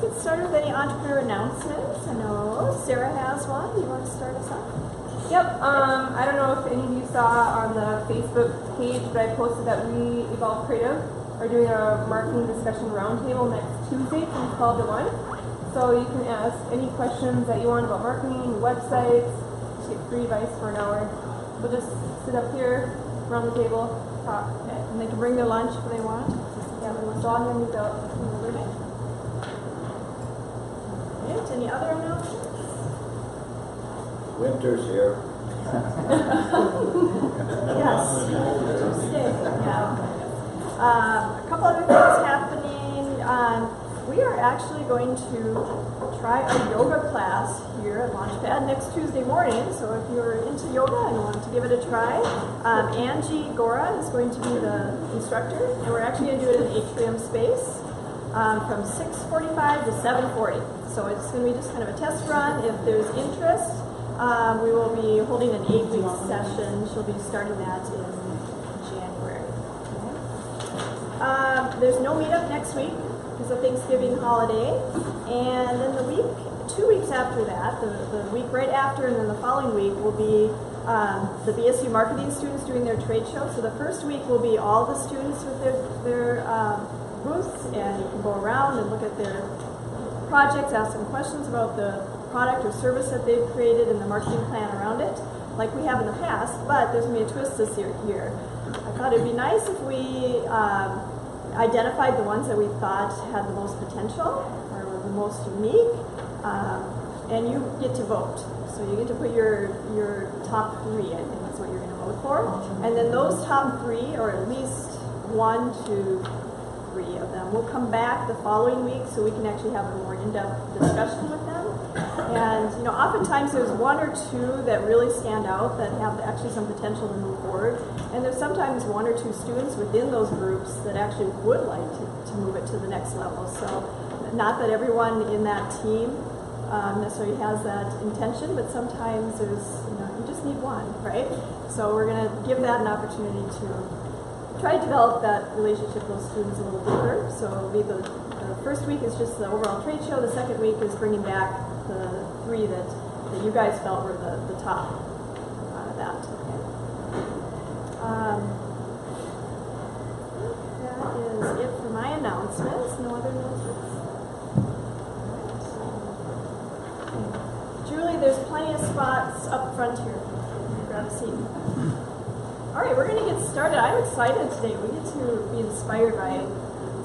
get started with any entrepreneur announcements. I know Sarah has one. Do you want to start us off? Yep. I don't know if any of you saw on the Facebook page, but I posted that we, Evolve Creative, are doing a marketing discussion roundtable next Tuesday from 12 to 1. So you can ask any questions that you want about marketing, websites, get free advice for an hour. We'll just sit up here around the table, talk. And they can bring their lunch if they want. Yeah, we'll draw them without Right. Any other announcements? Winter's here. Yes. Yeah. A couple other things happening. We are actually going to try a yoga class here at Launchpad next Tuesday morning. So if you're into yoga and want to give it a try, Angie Gora is going to be the instructor, and we're actually going to do it in an atrium space from 6:45 to 7:40. So it's going to be just kind of a test run. If there's interest, we will be holding an 8-week session. She'll be starting that in January. There's no meetup next week because of Thanksgiving holiday. And then the week, 2 weeks after that, the week right after and then the following week will be the BSU marketing students doing their trade show. So the first week will be all the students with their booths, and you can go around and look at their projects, ask them questions about the product or service that they've created and the marketing plan around it, like we have in the past, but there's going to be a twist this year. I thought it'd be nice if we identified the ones that we thought had the most potential or were the most unique, and you get to vote. So you get to put your top 3, I think that's what you're going to vote for. And then those top 3, or at least 1, 2, 3 of them, will come back the following week so we can actually have a more in-depth discussion with them. And oftentimes there's 1 or 2 that really stand out that have actually some potential to move forward. And there's sometimes 1 or 2 students within those groups that actually would like to move it to the next level. So not that everyone in that team necessarily has that intention, but sometimes there's, you just need 1, right? So we're going to give that an opportunity to try to develop that relationship with those students a little deeper. So it'll be the first week is just the overall trade show. The second week is bringing back the 3 that you guys felt were the top out of that. Okay. That is it for my announcements. No other announcements? Right. Julie, there's plenty of spots up front here. Grab a seat. All right, we're going to get started. I'm excited today. We get to be inspired by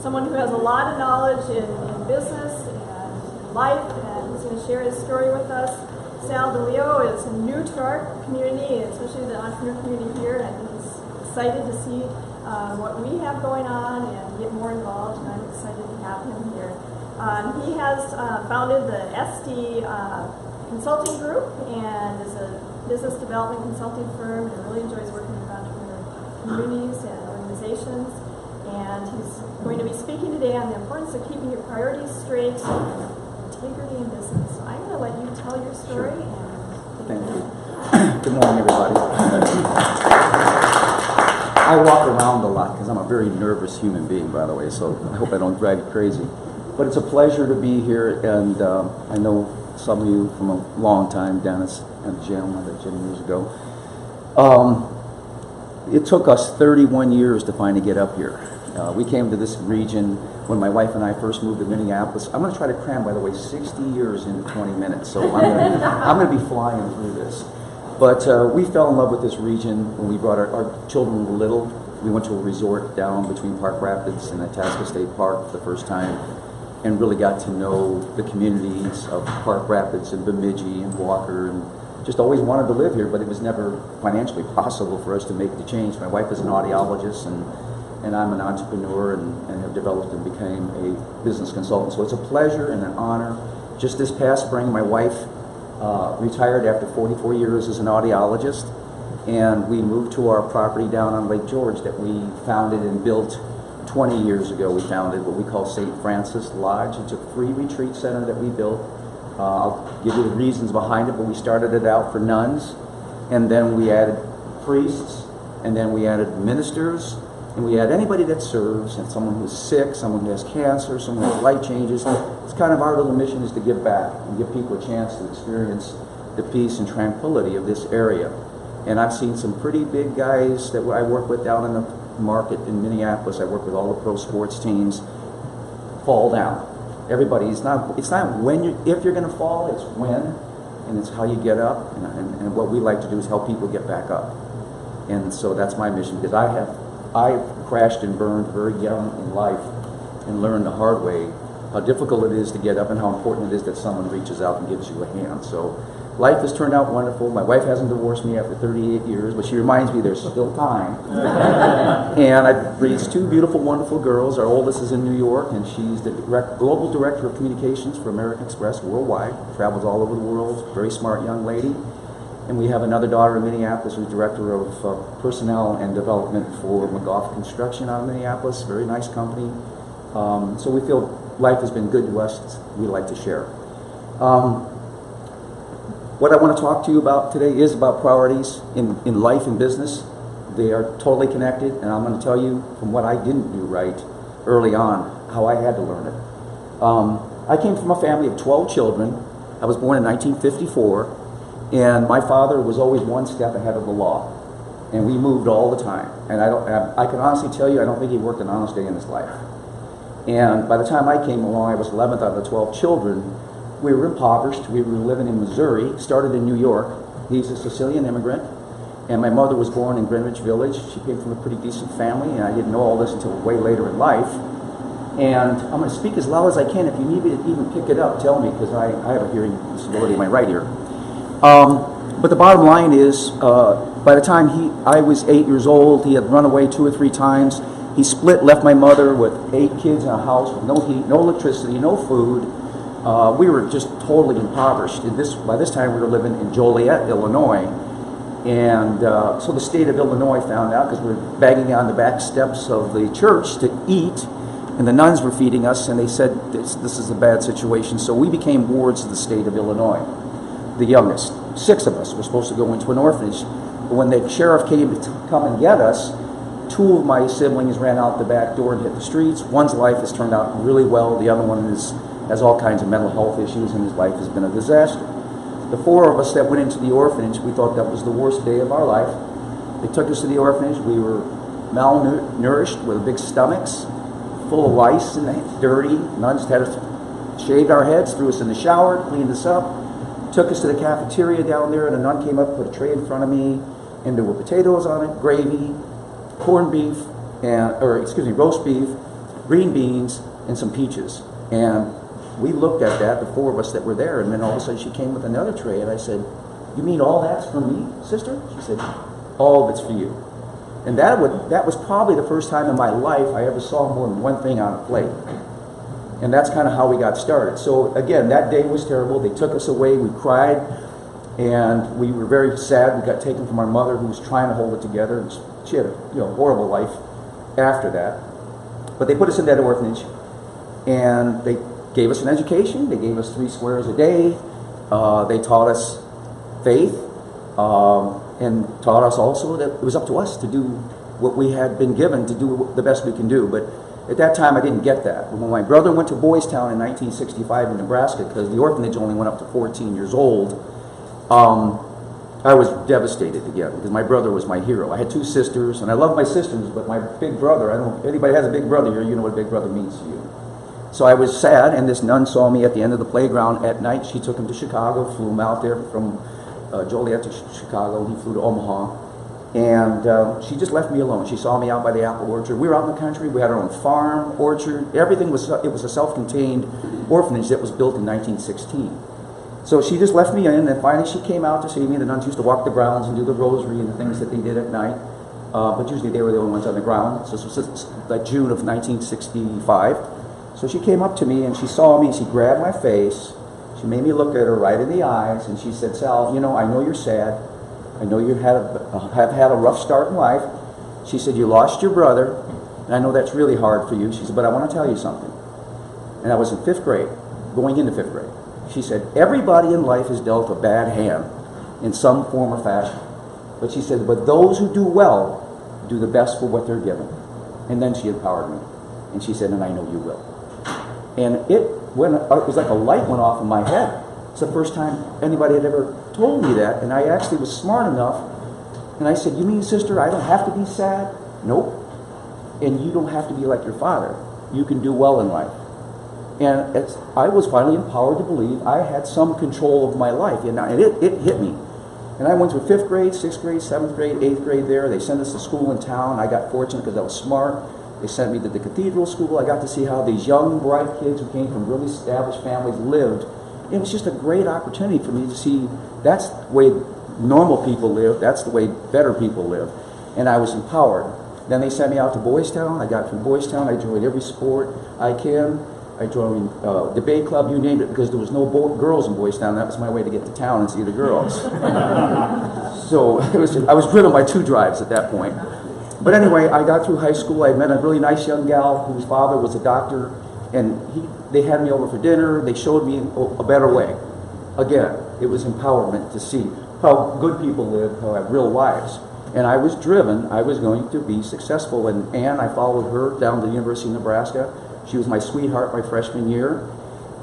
someone who has a lot of knowledge in business and life, and he's going to share his story with us. Sal Di Leo is new to our community, especially the entrepreneur community here, and he's excited to see what we have going on and get more involved, and I'm excited to have him here. He has founded the SD Consulting Group and is a business development consulting firm, and really enjoys working with entrepreneur communities and organizations. And he's going to be speaking today on the importance of keeping your priorities straight and integrity in business. So I'm going to let you tell your story. Sure. And thank you. Good morning, everybody. I walk around a lot because I'm a very nervous human being, by the way, so I hope I don't drive you crazy. But it's a pleasure to be here, and I know some of you from a long time, Dennis and Jim, I met Jim years ago. It took us 31 years to finally get up here. We came to this region when my wife and I first moved to Minneapolis. I'm going to try to cram, by the way, 60 years into 20 minutes, so I'm going to be flying through this. But we fell in love with this region when we brought our children were little. We went to a resort down between Park Rapids and Itasca State Park for the first time, and really got to know the communities of Park Rapids and Bemidji and Walker, and just always wanted to live here, but it was never financially possible for us to make the change. My wife is an audiologist, and I'm an entrepreneur, and have developed and became a business consultant. So it's a pleasure and an honor. Just this past spring, my wife retired after 44 years as an audiologist, and we moved to our property down on Lake George that we founded and built 20 years ago. We founded what we call St. Francis Lodge. It's a free retreat center that we built. I'll give you the reasons behind it, but we started it out for nuns, and then we added priests, and then we added ministers, And we had anybody that serves, and someone who's sick, someone who has cancer, someone who has life changes. It's kind of our little mission is to give back and give people a chance to experience the peace and tranquility of this area. And I've seen some pretty big guys that I work with down in the market in Minneapolis. I work with all the pro sports teams. Fall down. Everybody. It's not when you if you're going to fall. It's when, and it's how you get up. And what we like to do is help people get back up. And so that's my mission, because I crashed and burned very young in life and learned the hard way how difficult it is to get up and how important it is that someone reaches out and gives you a hand. So life has turned out wonderful. My wife hasn't divorced me after 38 years, but she reminds me there's still time. And I've raised two beautiful, wonderful girls. Our oldest is in New York, and she's the global director of communications for American Express worldwide. Travels all over the world. Very smart young lady. And we have another daughter in Minneapolis who's director of personnel and development for McGough Construction out of Minneapolis. Very nice company. So we feel life has been good to us. We like to share. What I want to talk to you about today is about priorities in life and business. They are totally connected, and I'm going to tell you from what I didn't do right early on, how I had to learn it. I came from a family of 12 children. I was born in 1954, and my father was always one step ahead of the law, and we moved all the time. And I can honestly tell you, I don't think he worked an honest day in his life. And by the time I came along, I was 11th out of the 12 children. We were impoverished. We were living in Missouri, started in New York. He's a Sicilian immigrant, and my mother was born in Greenwich Village. She came from a pretty decent family, and I didn't know all this until way later in life. And I'm going to speak as loud as I can. If you need me to even pick it up, tell me, because I have a hearing disability in my right ear. But the bottom line is, by the time I was 8 years old, he had run away 2 or 3 times. He split, left my mother with 8 kids in a house with no heat, no electricity, no food. We were just totally impoverished. By this time, we were living in Joliet, Illinois. And so the state of Illinois found out, because we were begging on the back steps of the church to eat, and the nuns were feeding us, and they said, this is a bad situation. So we became wards of the state of Illinois, the youngest. 6 of us were supposed to go into an orphanage. But when the sheriff came to come and get us, 2 of my siblings ran out the back door and hit the streets. One's life has turned out really well. The other one has all kinds of mental health issues, and his life has been a disaster. The 4 of us that went into the orphanage, we thought that was the worst day of our life. They took us to the orphanage. We were malnourished with big stomachs, full of lice and dirty. Nuns had us shaved our heads, threw us in the shower, cleaned us up, took us to the cafeteria down there, and a nun came up, put a tray in front of me, and there were potatoes on it, gravy, corned beef, roast beef, green beans, and some peaches. And we looked at that, the 4 of us that were there, and then all of a sudden she came with another tray, and I said, "You mean all that's for me, sister?" She said, "All of it's for you." And that was probably the first time in my life I ever saw more than one thing on a plate. And that's kind of how we got started. So again, that day was terrible. They took us away, we cried, and we were very sad. We got taken from our mother, who was trying to hold it together. And she had a horrible life after that. But they put us in that orphanage, and they gave us an education. They gave us 3 squares a day. They taught us faith, and taught us also that it was up to us to do what we had been given to do the best we can do. But at that time, I didn't get that. When my brother went to Boys Town in 1965 in Nebraska, because the orphanage only went up to 14 years old, I was devastated again, because my brother was my hero. I had 2 sisters, and I love my sisters, but my big brother, I don't know if anybody has a big brother here, you know what a big brother means to you. So I was sad, and this nun saw me at the end of the playground at night. She took him to Chicago, flew him out there from Joliet to Chicago. He flew to Omaha, and she just left me alone. She saw me out by the apple orchard. We were out in the country. We had our own farm, orchard. Everything was, it was a self-contained orphanage that was built in 1916. So she just left me in, and finally she came out to see me. The nuns used to walk the grounds and do the rosary and the things that they did at night, but usually they were the only ones on the ground. So this was like June of 1965. So she came up to me, and she saw me, and she grabbed my face. She made me look at her right in the eyes, and she said, "Sal, I know you're sad. I know you have had a rough start in life." She said, "You lost your brother, and I know that's really hard for you." She said, "But I want to tell you something." And I was in 5th grade, going into 5th grade. She said, "Everybody in life is dealt a bad hand in some form or fashion." But she said, "But those who do well do the best for what they're given." And then she empowered me. And she said, and I know you will. And it was like a light went off in my head. It's the first time anybody had ever told me that. And I actually was smart enough. And I said, you mean, sister, I don't have to be sad? Nope. And you don't have to be like your father. You can do well in life. And I was finally empowered to believe I had some control of my life. And it hit me. And I went through 5th grade, 6th grade, 7th grade, 8th grade there. They sent us to school in town. I got fortunate because I was smart. They sent me to the cathedral school. I got to see how these young, bright kids who came from really established families lived. It was just a great opportunity for me to see that's the way normal people live. That's the way better people live. And I was empowered. Then they sent me out to Boys Town. I got from Boys Town. I joined every sport I can. I joined debate club, you name it, because there was no girls in Boys Town. That was my way to get to town and see the girls. So I was driven by 2 drives at that point. But anyway, I got through high school. I met a really nice young gal whose father was a doctor, and they had me over for dinner. They showed me a better way. Again, it was empowerment to see how good people live, how have real lives. And I was driven. I was going to be successful. And Ann, I followed her down to the University of Nebraska. She was my sweetheart my freshman year,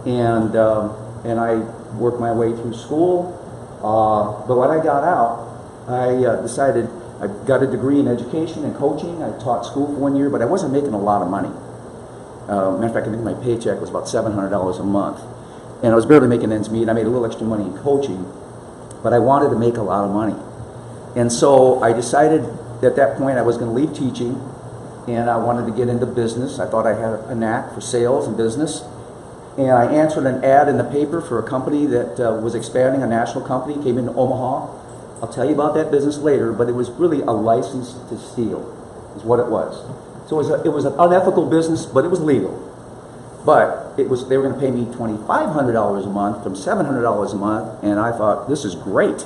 and I worked my way through school. But when I got out, I decided I got a degree in education and coaching. I taught school for 1 year, but I wasn't making a lot of money. Matter of fact, I think my paycheck was about $700 a month, and I was barely making ends meet. I made a little extra money in coaching, but I wanted to make a lot of money, and so I decided at that point I was going to leave teaching. And I wanted to get into business. I thought I had a knack for sales and business. And I answered an ad in the paper for a company that was expanding, a national company, came into Omaha. I'll tell you about that business later, but it was really a license to steal, is what it was. So it was an unethical business, but it was legal. But they were going to pay me $2,500 a month from $700 a month, and I thought, this is great.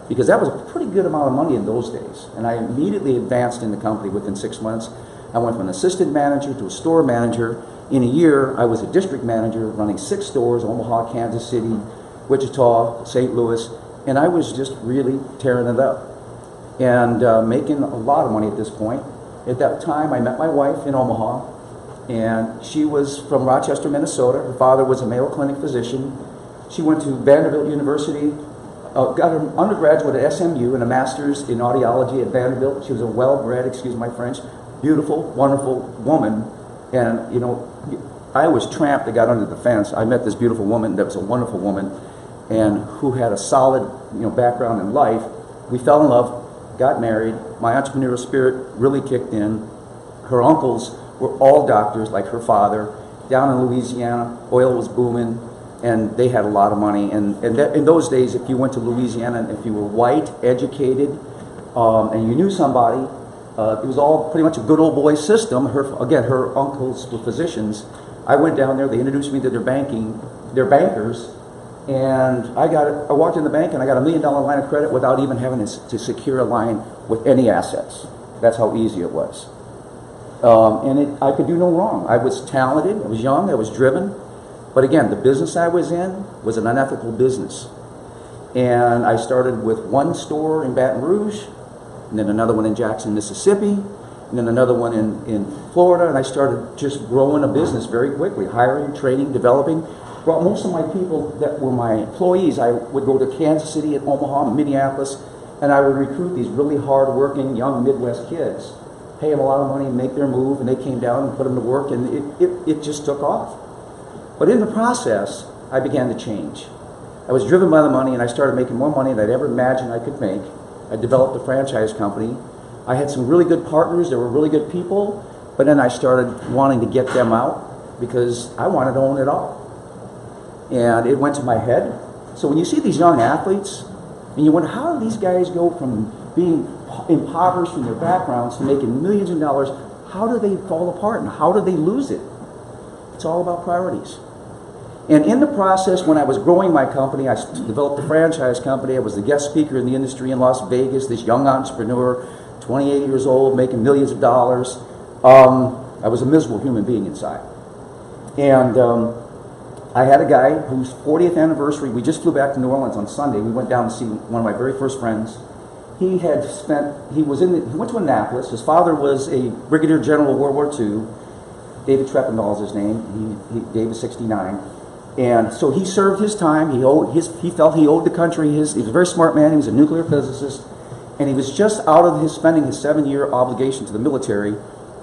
Because that was a pretty good amount of money in those days. And I immediately advanced in the company within 6 months. I went from an assistant manager to a store manager. In a year, I was a district manager running 6 stores, Omaha, Kansas City, Wichita, St. Louis, and I was just really tearing it up and making a lot of money at this point. At that time, I met my wife in Omaha, and she was from Rochester, Minnesota. Her father was a Mayo Clinic physician. She went to Vanderbilt University, got her undergraduate at SMU and a master's in audiology at Vanderbilt. She was a well-bred, excuse my French, beautiful, wonderful woman. And, you know, I was trapped. I got under the fence. I met this beautiful woman that was a wonderful woman and who had a solid, background in life. We fell in love, got married. My entrepreneurial spirit really kicked in. Her uncles were all doctors, like her father. Down in Louisiana, oil was booming, and they had a lot of money. And in those days, if you went to Louisiana, if you were white, educated, and you knew somebody, it was all pretty much a good old boy system. Her uncles were physicians. I went down there. They introduced me to their bankers, and I walked in the bank and I got $1 million line of credit without even having to secure a line with any assets. That's how easy it was. I could do no wrong. I was talented. I was young. I was driven. But again, the business I was in was an unethical business. And I started with one store in Baton Rouge, and then another one in Jackson, Mississippi, and then another one in Florida. And I started just growing a business very quickly, hiring, training, developing. Brought most of my people that were my employees. I would go to Kansas City and Omaha and Minneapolis, and I would recruit these really hard-working young Midwest kids, pay them a lot of money and make their move, and they came down and put them to work, and it just took off. But in the process, I began to change. I was driven by the money, and I started making more money than I'd ever imagined I could make. I developed a franchise company. I had some really good partners. They were really good people. But then I started wanting to get them out because I wanted to own it all. And it went to my head. So when you see these young athletes, and you wonder, how do these guys go from being impoverished from their backgrounds to making millions of dollars? How do they fall apart, and how do they lose it? It's all about priorities. And in the process, when I was growing my company, I developed a franchise company. I was the guest speaker in the industry in Las Vegas, this young entrepreneur, 28 years old, making millions of dollars. I was a miserable human being inside. And I had a guy whose 40th anniversary, we just flew back to New Orleans on Sunday. We went down to see one of my very first friends. he went to Annapolis. His father was a brigadier general of World War II. David Treppendahl is his name. Dave is 69. And so he served his time. He felt he owed the country he was a very smart man. He was a nuclear physicist. And he was just out of spending his 7-year obligation to the military.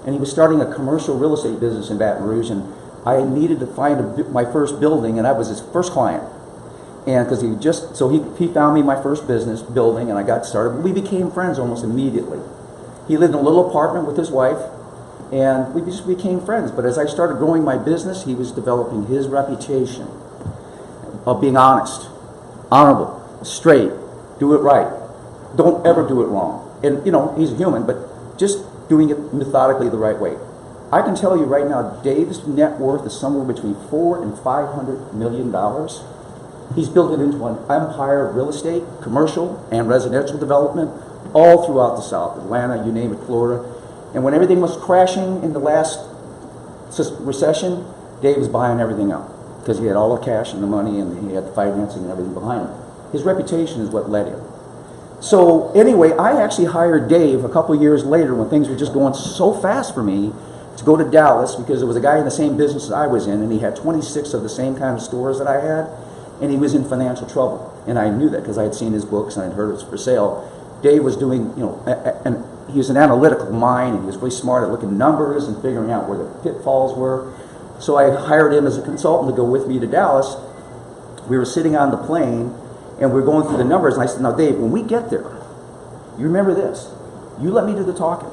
And he was starting a commercial real estate business in Baton Rouge. And I needed to find my first building, and I was his first client. And because he found me my first business building, and I got started. We became friends almost immediately. He lived in a little apartment with his wife, and we just became friends. But as I started growing my business, he was developing his reputation of being honest, honorable, straight, do it right. Don't ever do it wrong. And, he's a human, but just doing it methodically the right way. I can tell you right now, Dave's net worth is somewhere between $400 and $500 million. He's built it into an empire of real estate, commercial, and residential development all throughout the South, Atlanta, you name it, Florida. And when everything was crashing in the last recession, Dave was buying everything up because he had all the cash and the money, and he had the financing and everything behind him. His reputation is what led him. So anyway, I actually hired Dave a couple years later when things were just going so fast for me to go to Dallas, because there was a guy in the same business I was in, and he had 26 of the same kind of stores that I had, and he was in financial trouble. And I knew that because I had seen his books and I'd heard it was for sale. Dave was doing, and he was an analytical mind, and he was really smart at looking at numbers and figuring out where the pitfalls were. So I hired him as a consultant to go with me to Dallas. We were sitting on the plane, and we were going through the numbers, and I said, now Dave, when we get there, you remember this, you let me do the talking.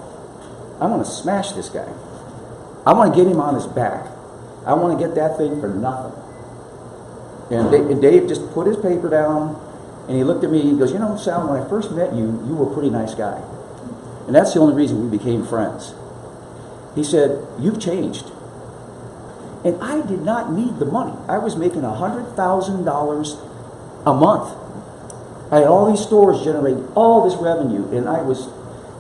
I want to smash this guy. I want to get him on his back. I want to get that thing for nothing. And Dave just put his paper down, and he looked at me, he goes, Sal, when I first met you, you were a pretty nice guy. And that's the only reason we became friends. He said, you've changed. And I did not need the money. I was making $100,000 a month. I had all these stores generating all this revenue, and I was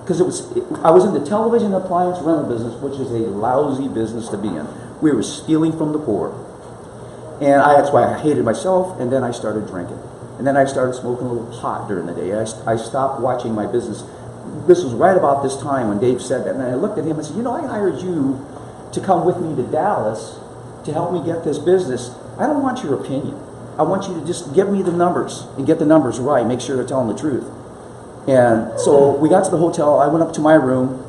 in the television appliance rental business, which is a lousy business to be in. We were stealing from the poor. And that's why I hated myself, and then I started drinking. And then I started smoking a little pot during the day. I stopped watching my business. This was right about this time when Dave said that. And I looked at him and said, I hired you to come with me to Dallas to help me get this business. I don't want your opinion. I want you to just give me the numbers and get the numbers right. Make sure they're telling the truth. And so we got to the hotel. I went up to my room,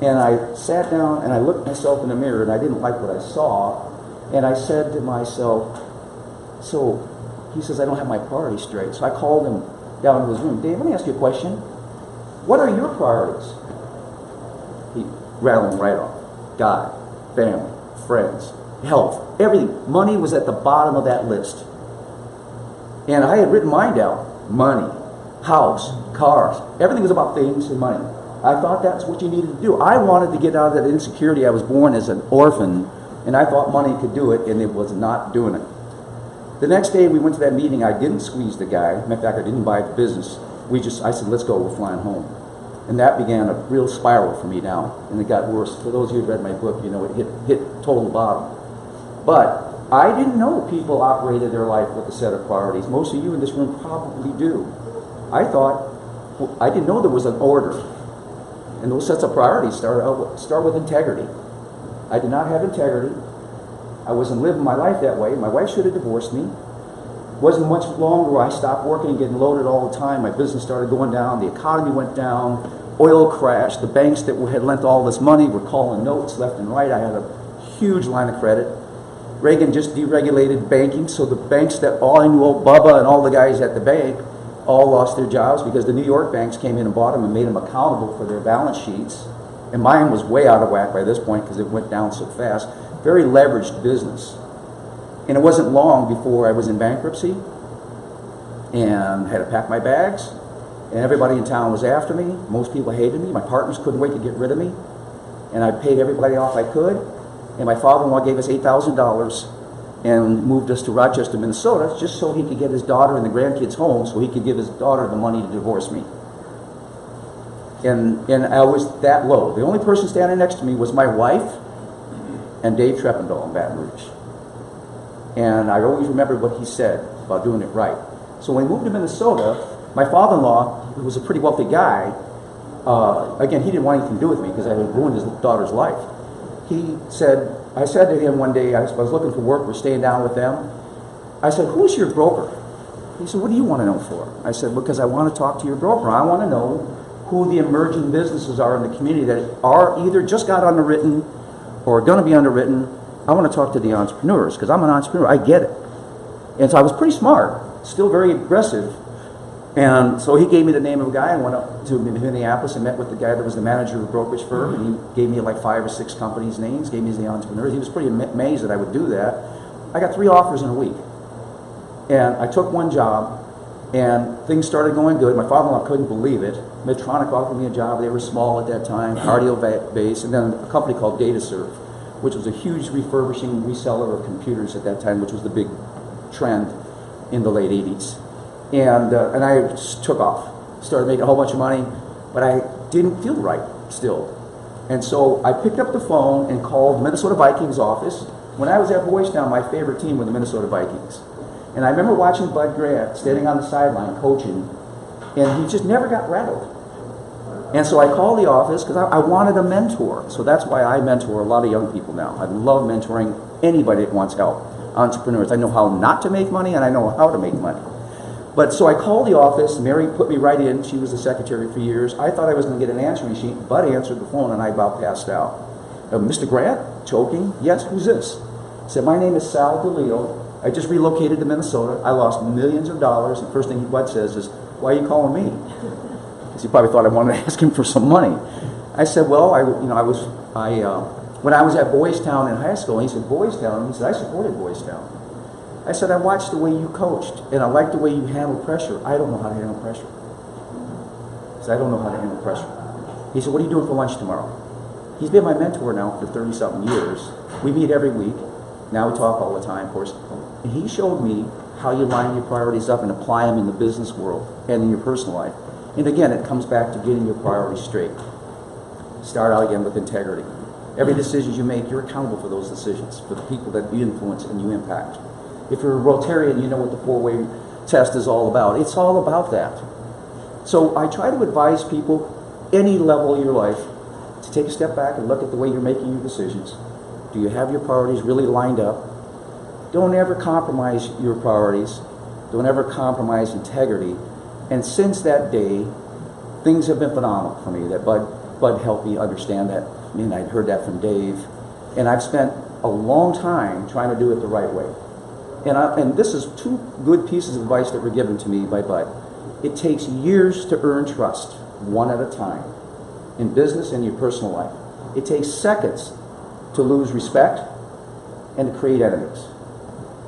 and I sat down, and I looked at myself in the mirror, and I didn't like what I saw. And I said to myself, so he says, I don't have my priorities straight. So I called him down to his room. Dave, let me ask you a question. What are your priorities? He rattled them right off. God, family, friends, health, everything. Money was at the bottom of that list. And I had written mine down. Money, house, cars. Everything was about things and money. I thought that's what you needed to do. I wanted to get out of that insecurity. I was born as an orphan, and I thought money could do it, and it was not doing it. The next day we went to that meeting. I didn't squeeze the guy. In fact, I didn't buy the business. I said, let's go, we're flying home. And that began a real spiral for me down, and it got worse. For those of you who read my book, it hit total bottom. But I didn't know people operated their life with a set of priorities. Most of you in this room probably do. I didn't know there was an order. And those sets of priorities start with integrity. I did not have integrity. I wasn't living my life that way. My wife should have divorced me. Wasn't much longer where I stopped working, getting loaded all the time. My business started going down. The economy went down. Oil crashed. The banks that had lent all this money were calling notes left and right. I had a huge line of credit. Reagan just deregulated banking, so the banks that all I knew, Bubba and all the guys at the bank, all lost their jobs because the New York banks came in and bought them and made them accountable for their balance sheets. And mine was way out of whack by this point because it went down so fast. Very leveraged business. And it wasn't long before I was in bankruptcy and had to pack my bags. And everybody in town was after me. Most people hated me. My partners couldn't wait to get rid of me. And I paid everybody off I could. And my father-in-law gave us $8,000 and moved us to Rochester, Minnesota, just so he could get his daughter and the grandkids home so he could give his daughter the money to divorce me. And I was that low. The only person standing next to me was my wife and Dave Treppendahl in Baton Rouge. And I always remembered what he said about doing it right. So when we moved to Minnesota, My father-in-law, who was a pretty wealthy guy, again, he didn't want anything to do with me because I had ruined his daughter's life. I said to him one day, I was looking for work, we're staying down with them. I said, who's your broker? He said, what do you want to know for? I said, because I want to talk to your broker. I want to know who the emerging businesses are in the community that are either just got underwritten or are going to be underwritten. I want to talk to the entrepreneurs because I'm an entrepreneur. I get it. And so I was pretty smart, still very aggressive. And so he gave me the name of a guy. I went up to Minneapolis and met with the guy that was the manager of the brokerage firm. And he gave me like 5 or 6 companies' names, gave me the entrepreneurs. He was pretty amazed that I would do that. I got 3 offers in a week. And I took one job, and things started going good. My father-in-law couldn't believe it. Medtronic offered me a job. They were small at that time, cardio-based. And then a company called DataServe, which was a huge refurbishing reseller of computers at that time, which was the big trend in the late 80s. And I just took off, started making a whole bunch of money, but I didn't feel right still. And so I picked up the phone and called the Minnesota Vikings office. When I was at Boys Town, my favorite team were the Minnesota Vikings. And I remember watching Bud Grant standing on the sideline coaching, and he just never got rattled. And so I called the office because I wanted a mentor. So that's why I mentor a lot of young people now. I love mentoring anybody that wants help, entrepreneurs. I know how not to make money, and I know how to make money. But so I called the office. Mary put me right in. She was the secretary for years. I thought I was going to get an answering sheet. Bud answered the phone, and I about passed out. Mr. Grant? Choking? Yes, who's this? I said, my name is Sal Di Leo. I just relocated to Minnesota. I lost millions of dollars. And the first thing Bud says is, why are you calling me? Because he probably thought I wanted to ask him for some money. I said, well, when I was at Boys Town in high school, and he said, Boys Town? He said, I supported Boys Town. I said, I watched the way you coached, and I like the way you handle pressure. I don't know how to handle pressure. I said, I don't know how to handle pressure. He said, what are you doing for lunch tomorrow? He's been my mentor now for 30-something years. We meet every week. Now we talk all the time, of course. And he showed me how you line your priorities up and apply them in the business world and in your personal life. And again, it comes back to getting your priorities straight. Start out again with integrity. Every decision you make, you're accountable for those decisions, for the people that you influence and you impact. If you're a Rotarian, you know what the 4-way test is all about. It's all about that. So I try to advise people, any level of your life, to take a step back and look at the way you're making your decisions. Do you have your priorities really lined up? Don't ever compromise your priorities. Don't ever compromise integrity. And since that day, things have been phenomenal for me. That Bud helped me understand that. I mean, I'd heard that from Dave. And I've spent a long time trying to do it the right way. And this is 2 good pieces of advice that were given to me by Bud. It takes years to earn trust, one at a time, in business and your personal life. It takes seconds to lose respect and to create enemies.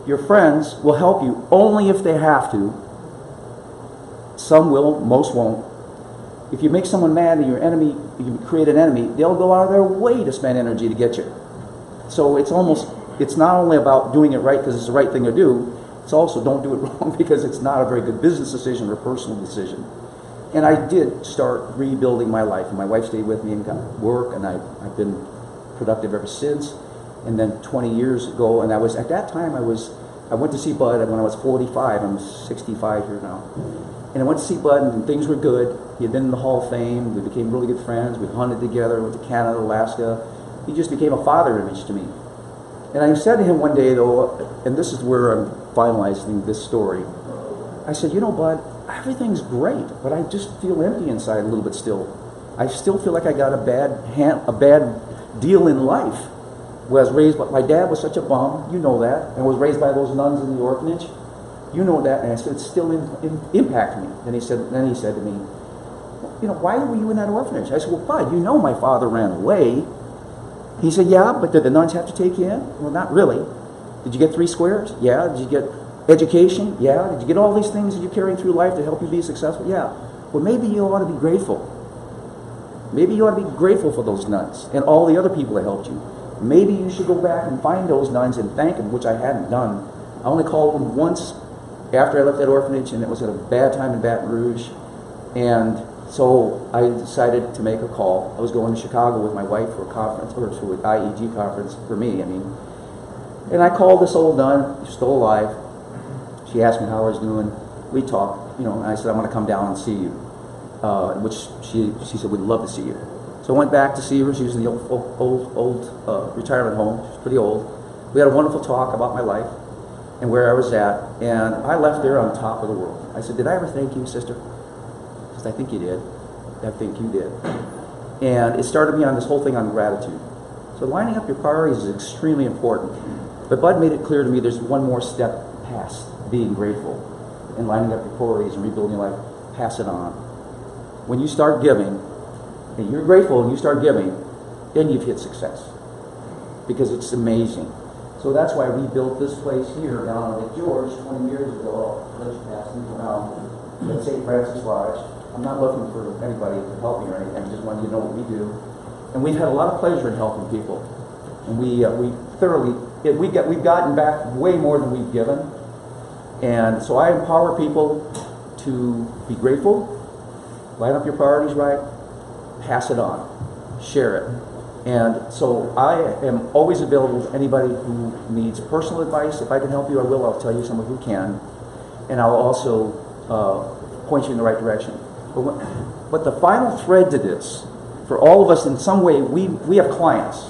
Your friends will help you only if they have to. Some will, most won't. If you make someone mad and your enemy, you create an enemy, they'll go out of their way to spend energy to get you. So it's not only about doing it right because it's the right thing to do, it's also don't do it wrong because it's not a very good business decision or personal decision. And I did start rebuilding my life, and my wife stayed with me and got work, and I've been productive ever since. And then 20 years ago, and at that time I went to see Bud when I was 45. I'm 65 here now. And I went to see Bud, and things were good. He had been in the Hall of Fame. We became really good friends. We hunted together, went to Canada, Alaska. He just became a father image to me. And I said to him one day, though, and this is where I'm finalizing this story, I said, you know, Bud, everything's great, but I just feel empty inside a little bit still. I still feel like I got a bad deal in life. Was raised, but my dad was such a bum, you know that, and was raised by those nuns in the orphanage. You know that, and I said, it's still impacting me. Then he said to me, you know, why were you in that orphanage? I said, well, Bud, you know my father ran away. He said, yeah, but did the nuns have to take you in? Well, not really. Did you get 3 squares? Yeah. Did you get education? Yeah. Did you get all these things that you're carrying through life to help you be successful? Yeah. Well, maybe you ought to be grateful. Maybe you ought to be grateful for those nuns and all the other people that helped you. Maybe you should go back and find those nuns and thank them, which I hadn't done. I only called them once after I left that orphanage, and it was at a bad time in Baton Rouge. And so I decided to make a call. I was going to Chicago with my wife for a conference, or to an IEG conference for me, I mean. And I called this old nun, she's still alive. She asked me how I was doing. We talked. and I said, I'm going to come down and see you, which she said, we'd love to see you. So I went back to see her. She was in the old retirement home. She was pretty old. We had a wonderful talk about my life and where I was at, and I left there on top of the world. I said, did I ever thank you, sister? She said, I think you did. I think you did. And it started me on this whole thing on gratitude. So lining up your priorities is extremely important. But Bud made it clear to me there's one more step past being grateful and lining up your priorities and rebuilding your life. Pass it on. When you start giving, and you're grateful and you start giving, then you've hit success. Because it's amazing. So that's why we built this place here down on Lake George 20 years ago. Let's pass these around at St. Francis Lodge. I'm not looking for anybody to help me or anything. I just wanted you to know what we do. And we've had a lot of pleasure in helping people. And we thoroughly, we've gotten back way more than we've given. And so I empower people to be grateful, line up your priorities right, pass it on, share it. And so I am always available to anybody who needs personal advice. If I can help you, I will. I'll tell you someone who can. And I'll also point you in the right direction. But the final thread to this, for all of us in some way, we have clients.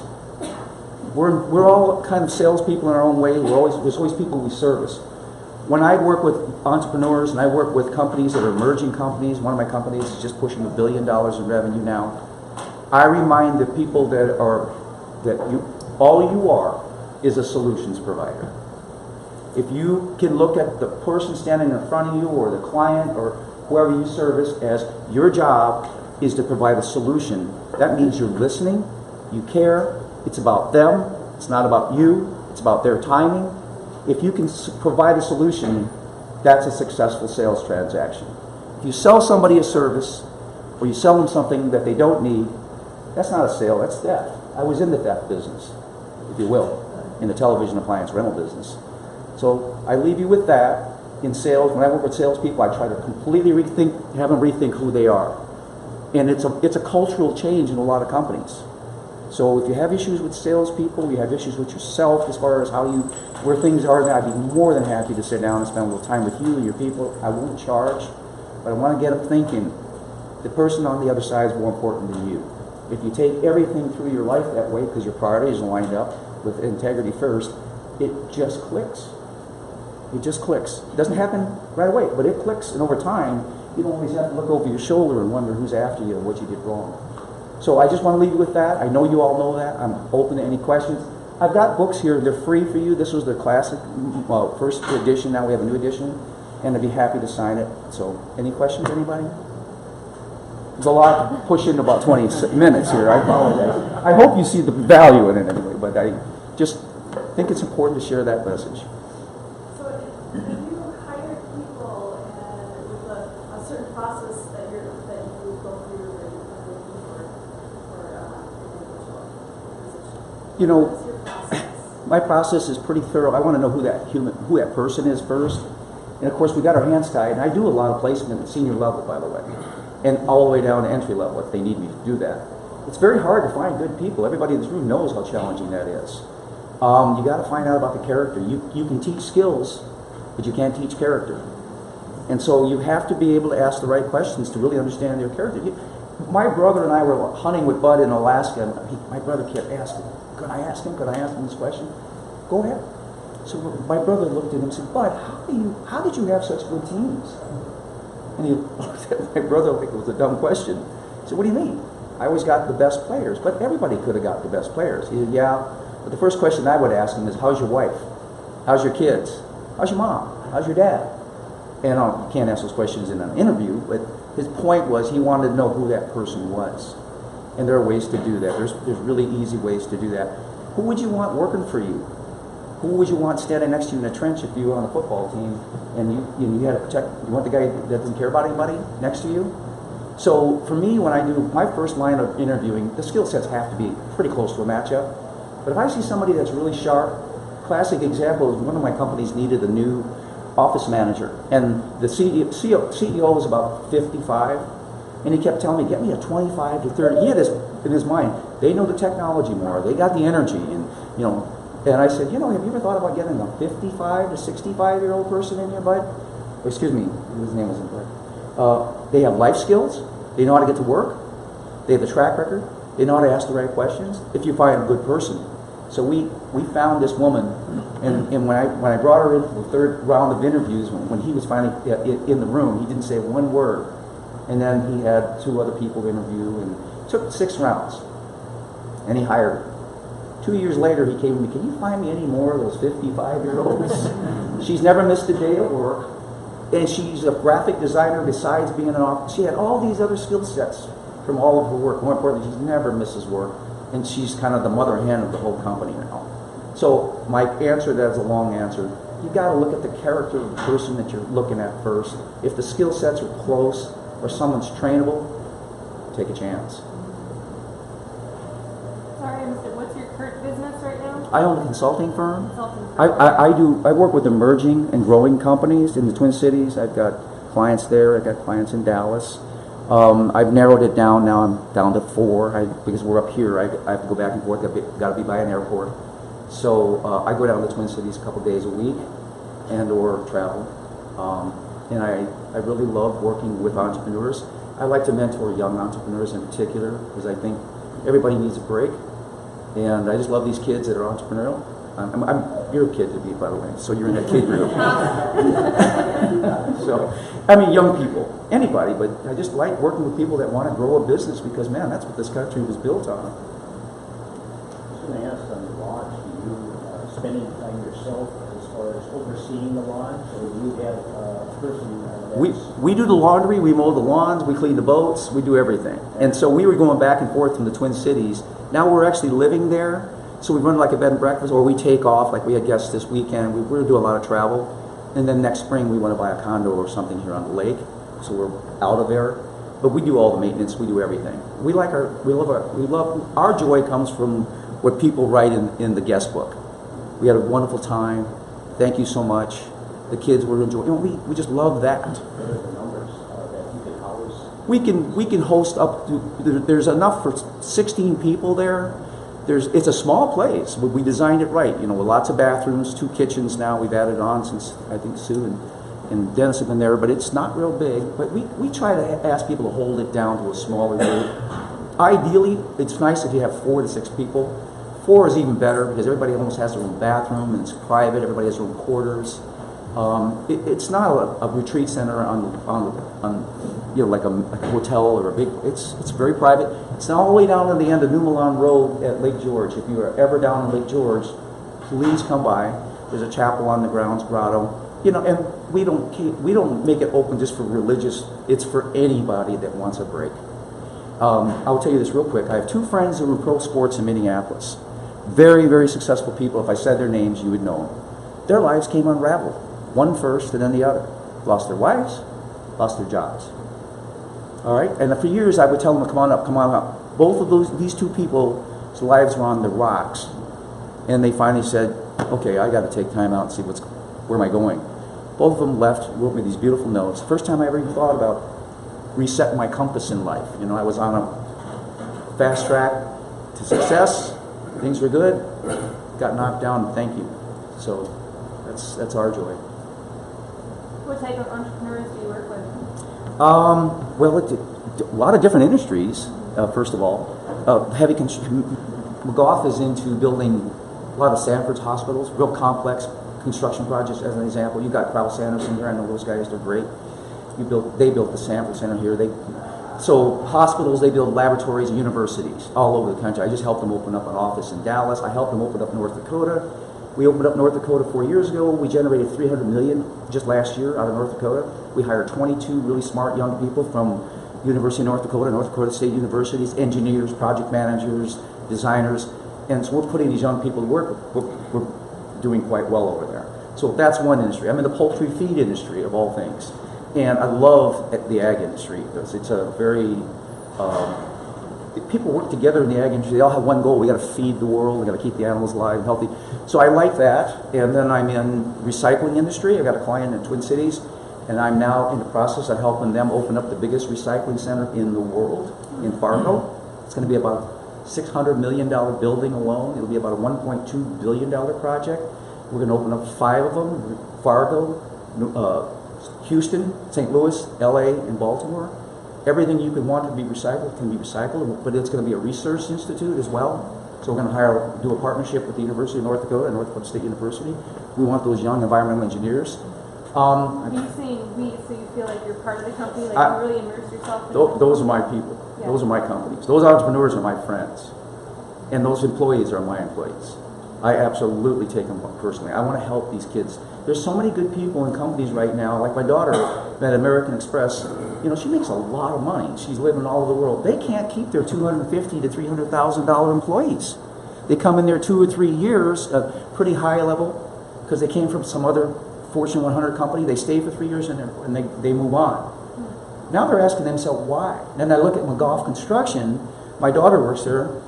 We're all kind of salespeople in our own way. There's always people we service. When I work with entrepreneurs and I work with companies that are emerging companies, one of my companies is just pushing $1 billion in revenue now. I remind the people all you are is a solutions provider. If you can look at the person standing in front of you or the client or whoever you service as your job is to provide a solution, that means you're listening, you care, it's about them, it's not about you, it's about their timing. If you can provide a solution, that's a successful sales transaction. If you sell somebody a service or you sell them something that they don't need, that's not a sale, that's theft. I was in the theft business, if you will, in the television appliance rental business. So I leave you with that. In sales, when I work with salespeople, I try to completely have them rethink who they are. And it's a cultural change in a lot of companies. So if you have issues with salespeople, you have issues with yourself as far as where things are, then I'd be more than happy to sit down and spend a little time with you and your people. I won't charge, but I want to get them thinking. The person on the other side is more important than you. If you take everything through your life that way, because your priorities are lined up with integrity first, it just clicks. It just clicks. It doesn't happen right away, but it clicks, and over time, you don't always have to look over your shoulder and wonder who's after you and what you did wrong. So I just want to leave you with that. I know you all know that. I'm open to any questions. I've got books here. They're free for you. This was the classic first edition. Now we have a new edition, and I'd be happy to sign it. So any questions, anybody? There's a lot to push in about 20 minutes here. I apologize. I hope you see the value in it anyway, but I just think it's important to share that message. So if you hire people and with a certain process that you go through and for individual position, You know, what's your process? my process is pretty thorough. I want to know who that person is first. And of course, we got our hands tied. And I do a lot of placement at senior level, by the way, and all the way down to entry level if they need me to do that. It's very hard to find good people. Everybody in this room knows how challenging that is. You got to find out about the character. You can teach skills, but you can't teach character. And so you have to be able to ask the right questions to really understand their character. My brother and I were hunting with Bud in Alaska, and my brother kept asking, could I ask him this question? Go ahead. So my brother looked at him and said, Bud, how did you have such good teams? And he looked at my brother like it was a dumb question. He said, what do you mean? I always got the best players, but everybody could have got the best players. He said, yeah, but the first question I would ask him is, how's your wife? How's your kids? How's your mom? How's your dad? And you can't ask those questions in an interview, but his point was he wanted to know who that person was. And there are ways to do that. There's really easy ways to do that. Who would you want working for you? Who would you want standing next to you in a trench if you were on the football team and you had to protect? You want the guy that doesn't care about anybody next to you? So for me, when I do my first line of interviewing, the skill sets have to be pretty close to a matchup. But if I see somebody that's really sharp, classic example is one of my companies needed a new office manager, and the CEO was about 55, and he kept telling me, get me a 25 to 30. He had this in his mind. They know the technology more. They got the energy, and And I said, have you ever thought about getting a 55 to 65-year-old person in here, bud? excuse me, his name wasn't correct. They have life skills. They know how to get to work. They have the track record. They know how to ask the right questions. If you find a good person. So we found this woman, and when I brought her in for the third round of interviews, when he was finally in the room, he didn't say one word. And then he had 2 other people interview, and it took 6 rounds. And he hired her. 2 years later, he came to me, can you find me any more of those 55-year-olds? She's never missed a day of work, and she's a graphic designer besides being an office. She had all these other skill sets from all of her work. More importantly, she never misses work, and she's kind of the mother hen of the whole company now. So my answer to that is a long answer. You got to look at the character of the person that you're looking at first. If the skill sets are close or someone's trainable, take a chance. Sorry, what's your current business right now? I own a consulting firm. Consulting firm. I work with emerging and growing companies in the Twin Cities. I've got clients there. I've got clients in Dallas. I've narrowed it down. Now I'm down to 4 because we're up here. I have to go back and forth. Got to be by an airport. So I go down to the Twin Cities a couple days a week and or travel. And I really love working with entrepreneurs. I like to mentor young entrepreneurs in particular because I think everybody needs a break. And I just love these kids that are entrepreneurial. You're a kid to me, by the way, so you're in that kid group. So, I mean, young people, anybody, but I just like working with people that want to grow a business because, man, that's what this country was built on. I was going to ask on the launch, do you spend any time yourself as far as overseeing the launch, or do you have a person We do the laundry, we mow the lawns, we clean the boats, we do everything. And so we were going back and forth from the Twin Cities. Now we're actually living there, so we run like a bed and breakfast, or we take off, like we had guests this weekend. We're going to do a lot of travel. And then next spring we want to buy a condo or something here on the lake, so we're out of there. But we do all the maintenance, we do everything. We love our joy comes from what people write in the guest book. We had a wonderful time. Thank you so much. The kids were enjoying. We just love that. What are the numbers that you can house? We can host up to. There's enough for 16 people there. It's a small place, but we designed it right. With lots of bathrooms, 2 kitchens now. We've added on since I think Sue and Dennis have been there, but it's not real big. But we try to ask people to hold it down to a smaller group. Ideally, it's nice if you have 4 to 6 people. 4 is even better because everybody almost has their own bathroom and it's private. Everybody has their own quarters. It's not a retreat center on like a hotel or a big. It's very private. It's all the way down to the end of New Milan Road at Lake George. If you are ever down in Lake George, please come by. There's a chapel on the grounds, grotto. And we don't make it open just for religious. It's for anybody that wants a break. I'll tell you this real quick. I have 2 friends who are in pro sports in Minneapolis. Very, very successful people. If I said their names, you would know them. Their lives came unraveled. One first and then the other. Lost their wives, lost their jobs. All right? And for years I would tell them, come on up, come on up. Both of these 2 people's lives were on the rocks. And they finally said, okay, I got to take time out and see where am I going. Both of them left, wrote me these beautiful notes. First time I ever even thought about resetting my compass in life. I was on a fast track to success. Things were good. Got knocked down, thank you. So that's our joy. What type of entrepreneurs do you work with? Well, a lot of different industries. First of all, McGough is into building a lot of Sanford's hospitals, real complex construction projects. As an example, you got Kraus Anderson here. I know those guys; they're great. They built the Sanford Center here. So hospitals, they build laboratories and universities all over the country. I just helped them open up an office in Dallas. I helped them open up North Dakota. We opened up North Dakota 4 years ago. We generated $300 million just last year out of North Dakota. We hired 22 really smart young people from University of North Dakota State Universities, engineers, project managers, designers. And so we're putting these young people to work. We're doing quite well over there. So that's one industry. I'm in the poultry feed industry of all things. And I love the ag industry because it's a very, people work together in the ag industry. They all have one goal. We got to feed the world. We got to keep the animals alive and healthy. So I like that. And then I'm in recycling industry. I've got a client in Twin Cities, and I'm now in the process of helping them open up the biggest recycling center in the world in Fargo. It's going to be about a $600 million building alone. It'll be about a $1.2 billion project. We're going to open up 5 of them: Fargo, Houston, St. Louis, LA, and Baltimore. Everything you could want to be recycled can be recycled, but it's going to be a research institute as well. So we're going to do a partnership with the University of North Dakota and North Dakota State University. We want those young environmental engineers. Are you saying we, so you feel like you're part of the company, like you really immerse yourself in it? Those are my people. Yeah. Those are my companies. Those entrepreneurs are my friends. And those employees are my employees. I absolutely take them personally. I want to help these kids. There's so many good people in companies right now. Like my daughter at American Express, you know, she makes a lot of money. She's living all over the world. They can't keep their $250,000 to $300,000 employees. They come in there 2 or 3 years, pretty high level, because they came from some other Fortune 100 company. They stay for 3 years and they move on. Now they're asking themselves why. Then I look at McGough Construction. My daughter works there.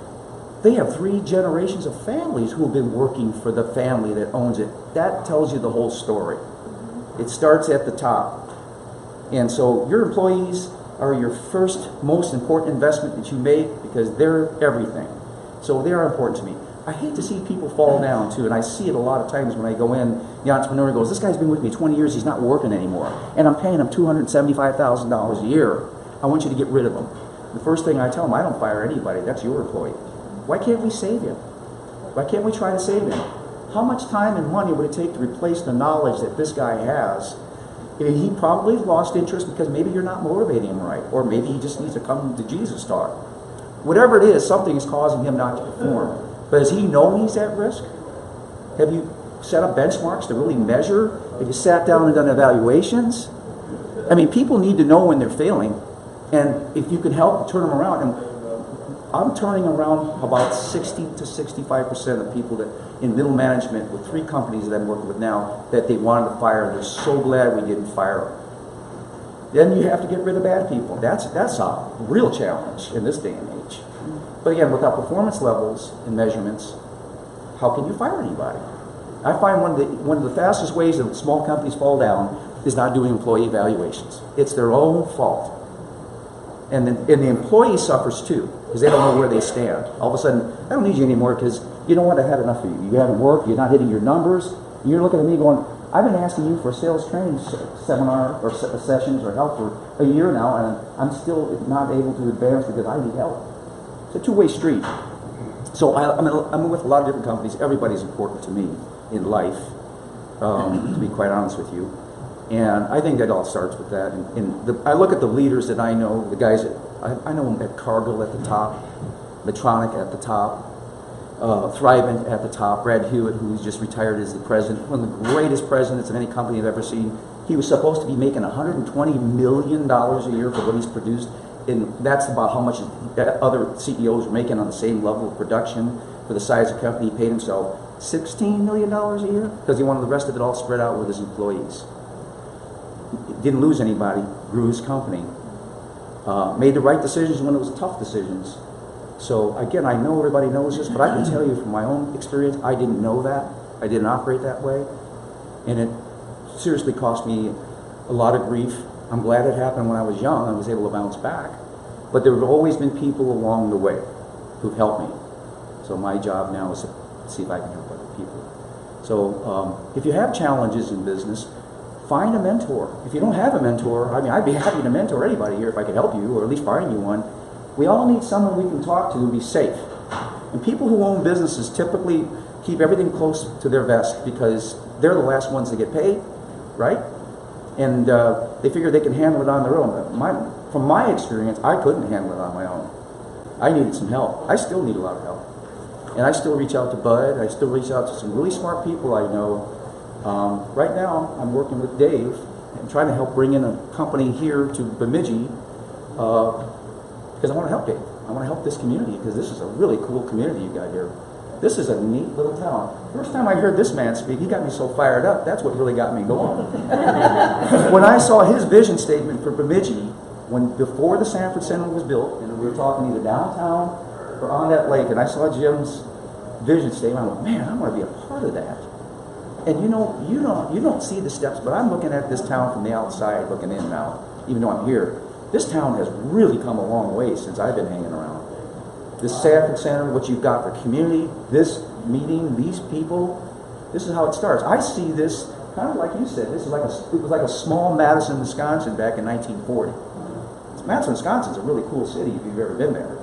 They have 3 generations of families who have been working for the family that owns it. That tells you the whole story. It starts at the top. And so your employees are your first, most important investment that you make because they're everything. So they are important to me. I hate to see people fall down too, and I see it a lot of times when I go in, the entrepreneur goes, this guy's been with me 20 years, he's not working anymore, and I'm paying him $275,000 a year. I want you to get rid of him. The first thing I tell him, I don't fire anybody, that's your employee. Why can't we save him? Why can't we try to save him? How much time and money would it take to replace the knowledge that this guy has? He probably lost interest because maybe you're not motivating him right, or maybe he just needs to come to Jesus talk. Whatever it is, something is causing him not to perform. But does he know he's at risk? Have you set up benchmarks to really measure? Have you sat down and done evaluations? I mean, people need to know when they're failing, and if you can help turn them around. And I'm turning around about 60 to 65% of people that in middle management with 3 companies that I'm working with now that they wanted to fire. They're so glad we didn't fire them. Then you have to get rid of bad people. That's a real challenge in this day and age. But again, without performance levels and measurements, how can you fire anybody? I find one of the fastest ways that small companies fall down is not doing employee evaluations. It's their own fault. And the employee suffers too, because they don't know where they stand. All of a sudden, I don't need you anymore because, you know what, I had enough of you. You haven't worked, you're not hitting your numbers. You're looking at me going, I've been asking you for a sales training seminar or sessions or help for a year now, and I'm still not able to advance because I need help. It's a two-way street. So I'm with a lot of different companies. Everybody's important to me in life, to be quite honest with you. And I think that all starts with that. I look at the leaders that I know, the guys that I know them at Cargill at the top, Medtronic at the top, Thrivent at the top, Brad Hewitt, who's just retired as the president, one of the greatest presidents of any company I've ever seen. He was supposed to be making $120 million a year for what he's produced, and that's about how much other CEOs are making on the same level of production for the size of the company. He paid himself $16 million a year because he wanted the rest of it all spread out with his employees. Didn't lose anybody, grew his company, made the right decisions when it was tough decisions. So again, I know everybody knows this, but I can tell you from my own experience, I didn't know that. I didn't operate that way. And it seriously cost me a lot of grief. I'm glad it happened when I was young. I was able to bounce back. But there have always been people along the way who've helped me. So my job now is to see if I can help other people. So if you have challenges in business, find a mentor. If you don't have a mentor, I mean, I'd be happy to mentor anybody here if I could help you, or at least find you one. We all need someone we can talk to and be safe. And people who own businesses typically keep everything close to their vest because they're the last ones to get paid, right? And they figure they can handle it on their own. From my experience, I couldn't handle it on my own. I needed some help. I still need a lot of help. And I still reach out to Bud. I still reach out to some really smart people I know. Right now, I'm working with Dave and trying to help bring in a company here to Bemidji because I want to help Dave. I want to help this community because this is a really cool community you got here. This is a neat little town. First time I heard this man speak, he got me so fired up. That's what really got me going. When I saw his vision statement for Bemidji, before the Sanford Center was built, and we were talking either downtown or on that lake, and I saw Jim's vision statement, I went, man, I want to be a part of that. And you don't see the steps, but I'm looking at this town from the outside, looking in now, even though I'm here. This town has really come a long way since I've been hanging around. This Sanford Center, what you've got for community, this meeting, these people, this is how it starts. I see this kind of like you said, this is like it was like a small Madison, Wisconsin back in 1940. Madison, Wisconsin's a really cool city if you've ever been there.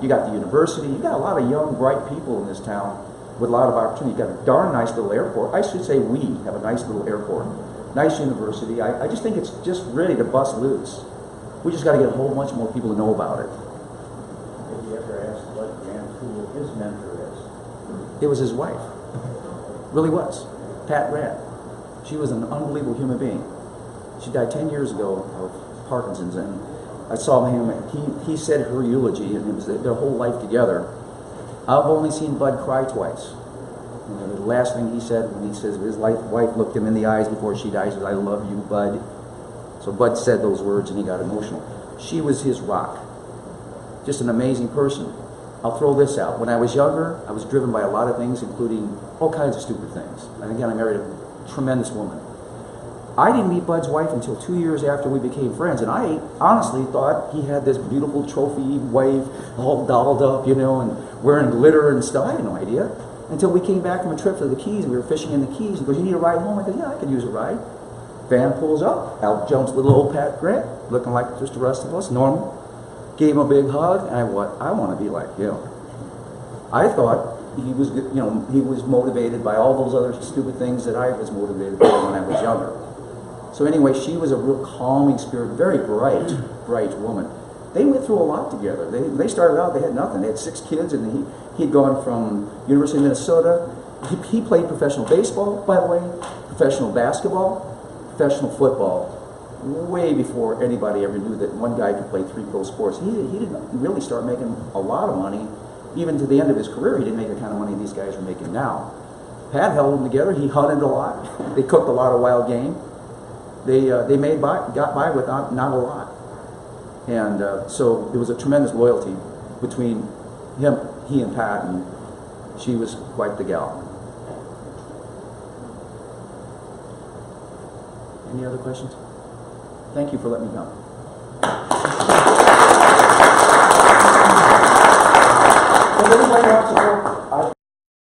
You got the university, you got a lot of young, bright people in this town with a lot of opportunity. You got a darn nice little airport. I should say we have a nice little airport, nice university. I just think it's just ready to bust loose. We just got to get a whole bunch more people to know about it. Did you ever ask what Grant who his mentor is? It was his wife. Really was. Pat Grant. She was an unbelievable human being. She died 10 years ago of Parkinson's, and I saw him, he said her eulogy, and it was their whole life together. I've only seen Bud cry twice. You know, the last thing he said when he says his wife looked him in the eyes before she died, he said, "I love you, Bud." So Bud said those words and he got emotional. She was his rock. Just an amazing person. I'll throw this out. When I was younger, I was driven by a lot of things, including all kinds of stupid things. And again, I married a tremendous woman. I didn't meet Bud's wife until 2 years after we became friends, and I honestly thought he had this beautiful trophy wife, all dolled up, you know, and wearing glitter and stuff. I had no idea. Until we came back from a trip to the Keys, we were fishing in the Keys. He goes, "You need a ride home?" I said, "Yeah, I could use a ride." Van pulls up, out jumps little old Pat Grant, looking like just the rest of us, normal. Gave him a big hug, and I want to be like him. I thought he was, you know, he was motivated by all those other stupid things that I was motivated by when I was younger. So anyway, she was a real calming spirit, very bright woman. They went through a lot together. They started out, they had nothing. They had 6 kids, and he'd gone from University of Minnesota. He played professional baseball, by the way, professional basketball, professional football, way before anybody ever knew that one guy could play 3 pro sports. He didn't really start making a lot of money. Even to the end of his career, he didn't make the kind of money these guys are making now. Pat held them together. He hunted a lot. They cooked a lot of wild game. They got by without not a lot. And so there was a tremendous loyalty between he and Pat, and she was quite the gal. Any other questions? Thank you for letting me come. Does anybody want to go?